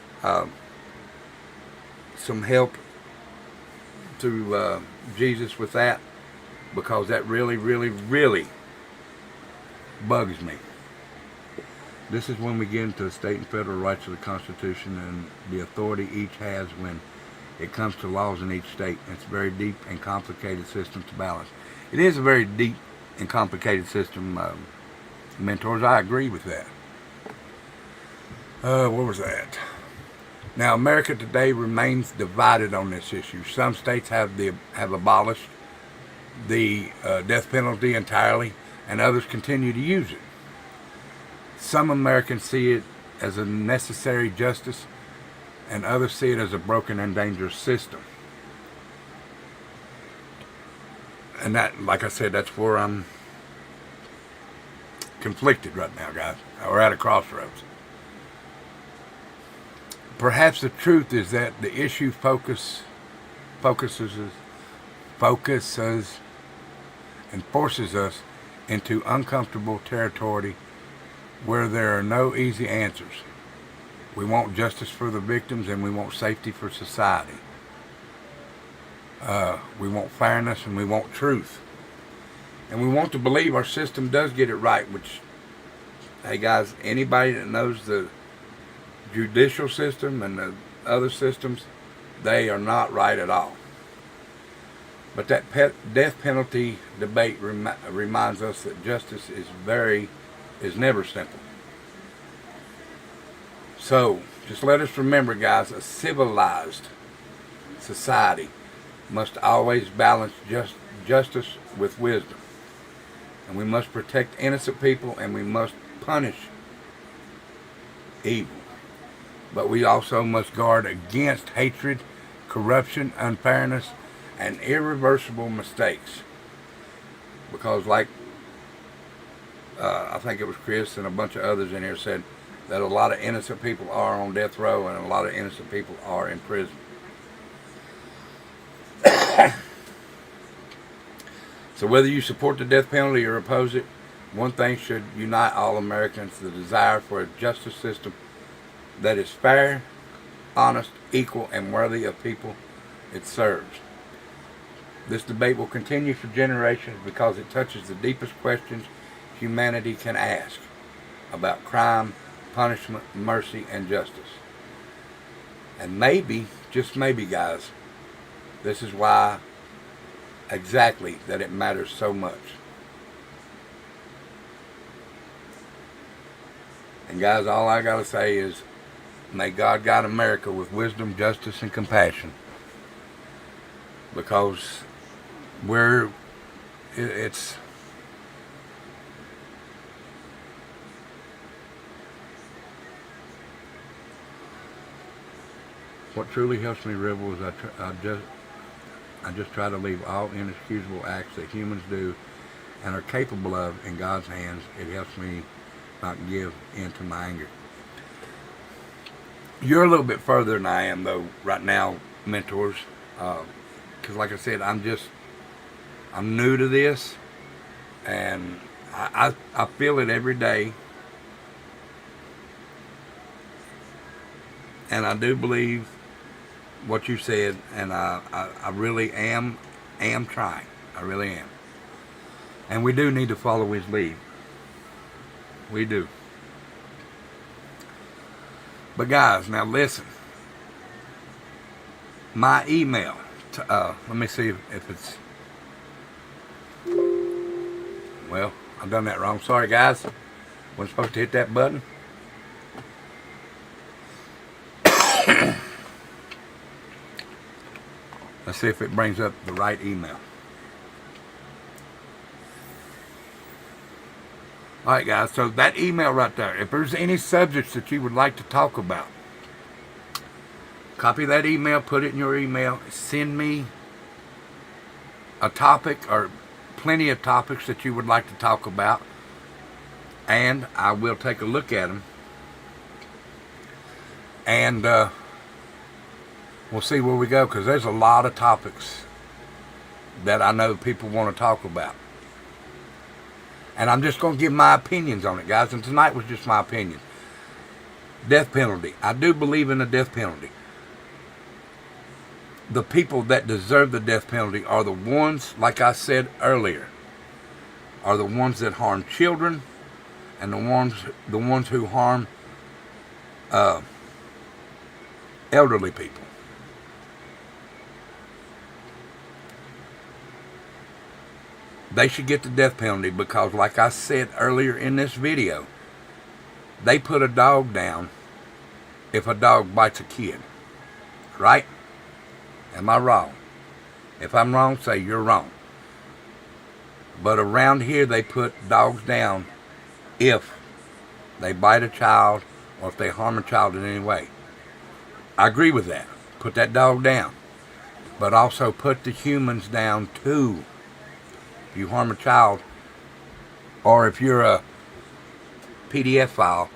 some help through Jesus with that, because that really, really, really bugs me. This is when we get into the state and federal rights of the Constitution and the authority each has when it comes to laws in each state. It's a very deep and complicated system to balance. It is a very deep and complicated system, mentors. I agree with that. What was that? Now, America today remains divided on this issue. Some states have abolished the death penalty entirely, and others continue to use it. Some Americans see it as a necessary justice, and others see it as a broken and dangerous system. And that, like I said, that's where I'm conflicted right now, guys. We're at a crossroads. Perhaps the truth is that the issue focuses and forces us into uncomfortable territory where there are no easy answers. We want justice for the victims, and we want safety for society. We want fairness, and we want truth. And we want to believe our system does get it right, which, hey guys, anybody that knows the judicial system and the other systems, they are not right at all. But that death penalty debate reminds us that justice is never simple. So just let us remember, guys, a civilized society must always balance justice with wisdom. And we must protect innocent people, and we must punish evil. But we also must guard against hatred, corruption, unfairness, and irreversible mistakes. Because like, I think it was Chris and a bunch of others in here said that a lot of innocent people are on death row and a lot of innocent people are in prison. So whether you support the death penalty or oppose it, one thing should unite all Americans: the desire for a justice system that is fair, honest, equal, and worthy of people it serves. This debate will continue for generations because it touches the deepest questions humanity can ask about crime, punishment, mercy, and justice. And maybe, just maybe, guys, this is why exactly that it matters so much. And guys, all I gotta say is, may God guide America with wisdom, justice, and compassion. Because it's what truly helps me, Rebel, is I just try to leave all inexcusable acts that humans do and are capable of in God's hands. It helps me not give in to my anger. You're a little bit further than I am, though, right now, mentors. Because like I said, I'm new to this, and I feel it every day. And I do believe what you said, and I really am trying. I really am. And we do need to follow his lead. We do. But guys, now listen. My email let me see if it's. Well, I've done that wrong. Sorry, guys. Wasn't supposed to hit that button. Let's see if it brings up the right email. Alright guys, so that email right there, if there's any subjects that you would like to talk about, copy that email, put it in your email, send me a topic or plenty of topics that you would like to talk about, and I will take a look at them, and we'll see where we go, because there's a lot of topics that I know people want to talk about. And I'm just going to give my opinions on it, guys. And tonight was just my opinion. Death penalty. I do believe in the death penalty. The people that deserve the death penalty are the ones, like I said earlier, are the ones that harm children, and the ones who harm elderly people. They should get the death penalty because, like I said earlier in this video, they put a dog down if a dog bites a kid. Right? Am I wrong? If I'm wrong, say you're wrong. But around here, they put dogs down if they bite a child or if they harm a child in any way. I agree with that. Put that dog down. But also put the humans down too. You harm a child, or if you're a PDF file,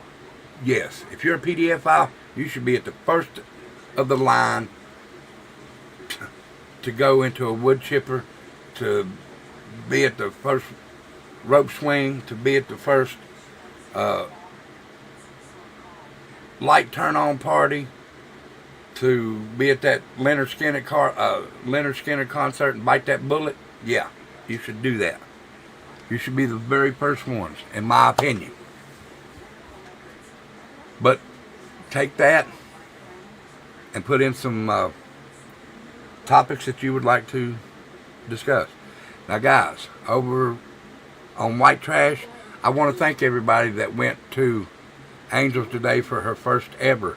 yes, if you're a PDF file, you should be at the first of the line to go into a wood chipper, to be at the first rope swing, to be at the first light turn on party, to be at that Leonard Skinner concert and bite that bullet. Yeah. You should do that. You should be the very first ones, in my opinion. But take that and put in some topics that you would like to discuss. Now guys, over on White Trash, I want to thank everybody that went to Angels today for her first ever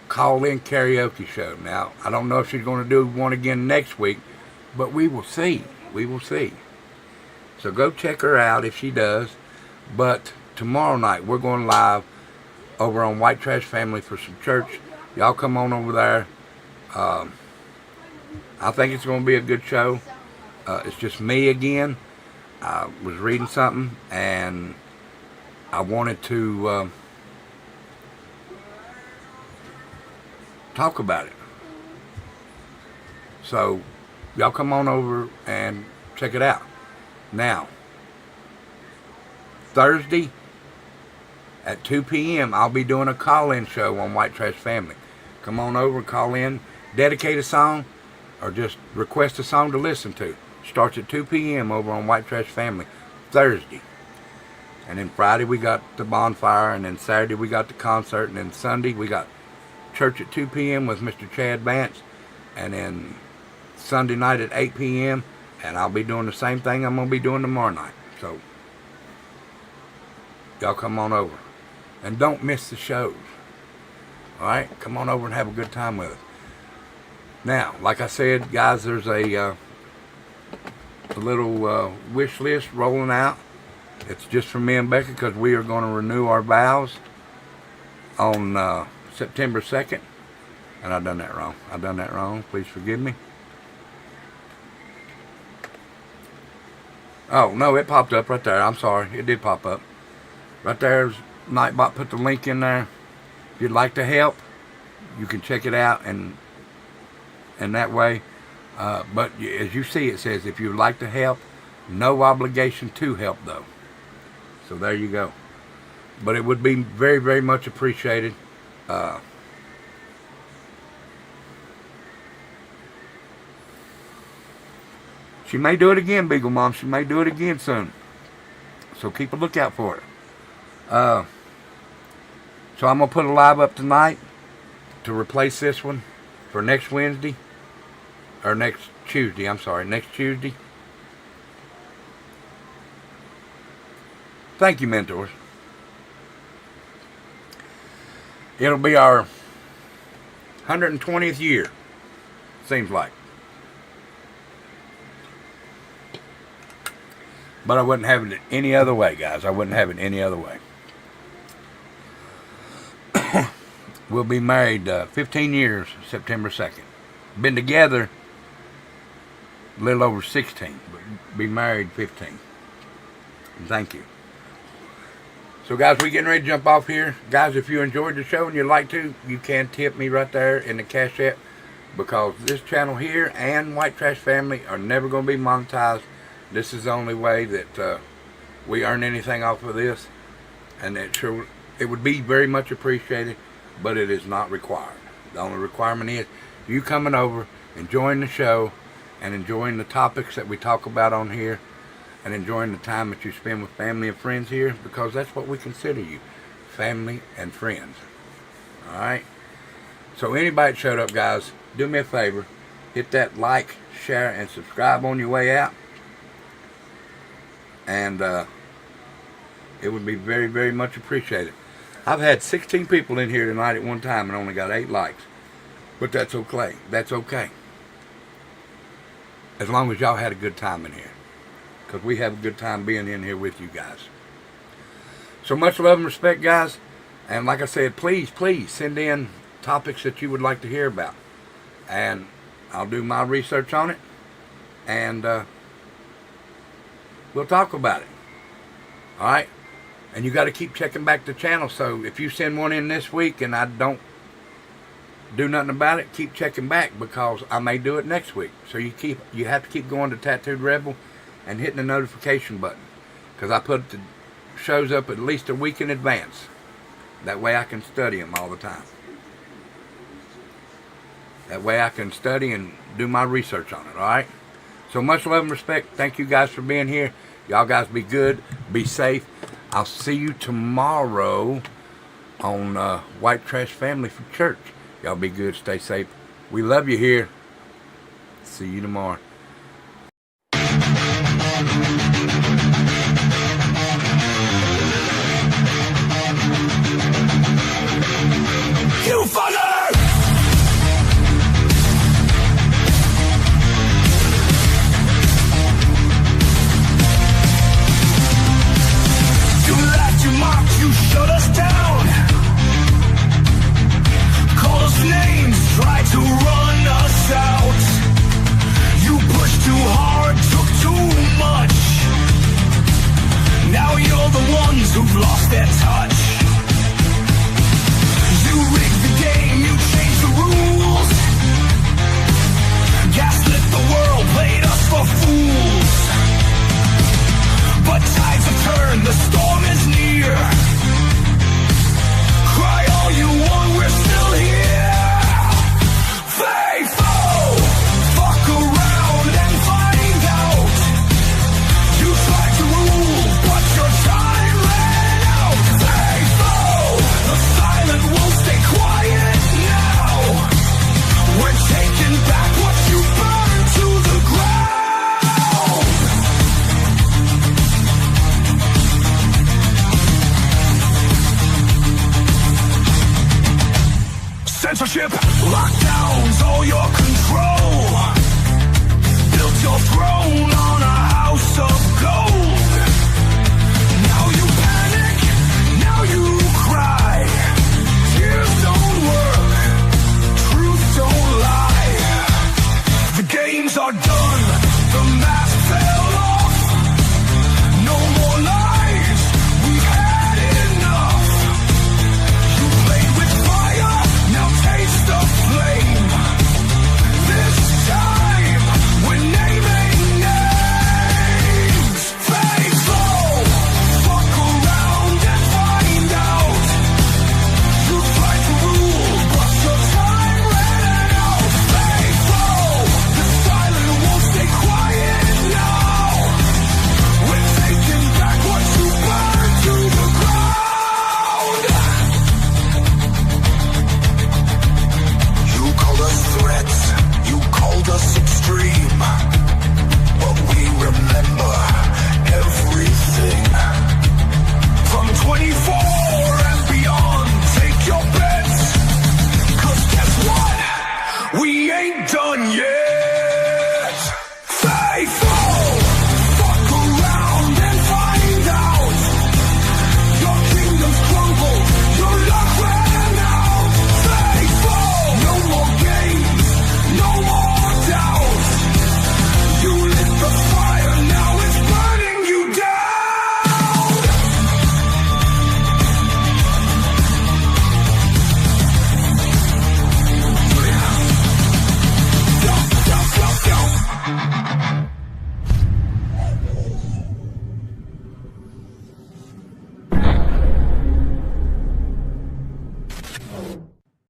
call-in karaoke show. Now, I don't know if she's going to do one again next week, but we will see. We will see. So go check her out if she does. But tomorrow night, we're going live over on White Trash Family for some church. Y'all come on over there. I think it's going to be a good show. It's just me again. I was reading something, and I wanted to talk about it. So y'all come on over and check it out. Now, Thursday at 2 p.m. I'll be doing a call-in show on White Trash Family. Come on over, call in, dedicate a song, or just request a song to listen to. Starts at 2 p.m. over on White Trash Family, Thursday. And then Friday we got the bonfire, and then Saturday we got the concert, and then Sunday we got church at 2 p.m. with Mr. Chad Vance, and then Sunday night at 8 p.m. And I'll be doing the same thing I'm going to be doing tomorrow night. So, y'all come on over. And don't miss the shows. Alright? Come on over and have a good time with us. Now, like I said, guys, there's a little wish list rolling out. It's just for me and Becca because we are going to renew our vows on September 2nd. And I've done that wrong. Please forgive me. Oh, no, it popped up right there. I'm sorry. It did pop up. Right there's Nightbot put the link in there. If you'd like to help, you can check it out and that way. But as you see, it says if you'd like to help, no obligation to help, though. So there you go. But it would be very, very much appreciated. She may do it again, Beagle Mom. She may do it again soon. So keep a lookout for it. So I'm going to put a live up tonight to replace this one for next Wednesday. or next Tuesday. I'm sorry, next Tuesday. Thank you, mentors. It'll be our 120th year, seems like. But I wouldn't have it any other way, guys. I wouldn't have it any other way. We'll be married 15 years, September 2nd. Been together a little over 16, but be married 15. Thank you. So, guys, we're getting ready to jump off here. Guys, if you enjoyed the show and you'd like to, you can tip me right there in the Cash App, because this channel here and White Trash Family are never going to be monetized. This is the only way that we earn anything off of this, and it would be very much appreciated, but it is not required. The only requirement is you coming over, enjoying the show, and enjoying the topics that we talk about on here, and enjoying the time that you spend with family and friends here, because that's what we consider you, family and friends. Alright? So anybody that showed up, guys, do me a favor, hit that like, share, and subscribe on your way out, and it would be very, very much appreciated. I've had 16 people in here tonight at one time and only got 8 likes, but that's okay. That's okay, as long as y'all had a good time in here, because we have a good time being in here with you guys. So much love and respect, guys. And like I said, please send in topics that you would like to hear about, and I'll do my research on it, and we'll talk about it. Alright? And you got to keep checking back the channel, so if you send one in this week and I don't do nothing about it, keep checking back, because I may do it next week. So you have to keep going to Tattooed Rebel and hitting the notification button, because I put the shows up at least a week in advance. That way I can study them all the time. That way I can study and do my research on it, alright? So much love and respect. Thank you guys for being here. Y'all guys be good. Be safe. I'll see you tomorrow on White Trash Family for church. Y'all be good. Stay safe. We love you here. See you tomorrow. You fucker! You laughed, you mocked, you shut us down. Called us names, tried to run us out. You pushed too hard, took too much. Now you're the ones who've lost their touch. You rigged the game, you changed the rules. Gaslit the world, played us for fools. But tides have turned, the storm is near. Cry all you want, we're still here. Faithful, fuck around and find out. You tried to rule, but your time ran out. Faithful, the silent will stay quiet now. We're taking back what you burned to the ground. Censorship, lockdowns, all your control. Built your throne on a house of gold. Now you panic, now you cry. Tears don't work, truth don't lie. The games are done, the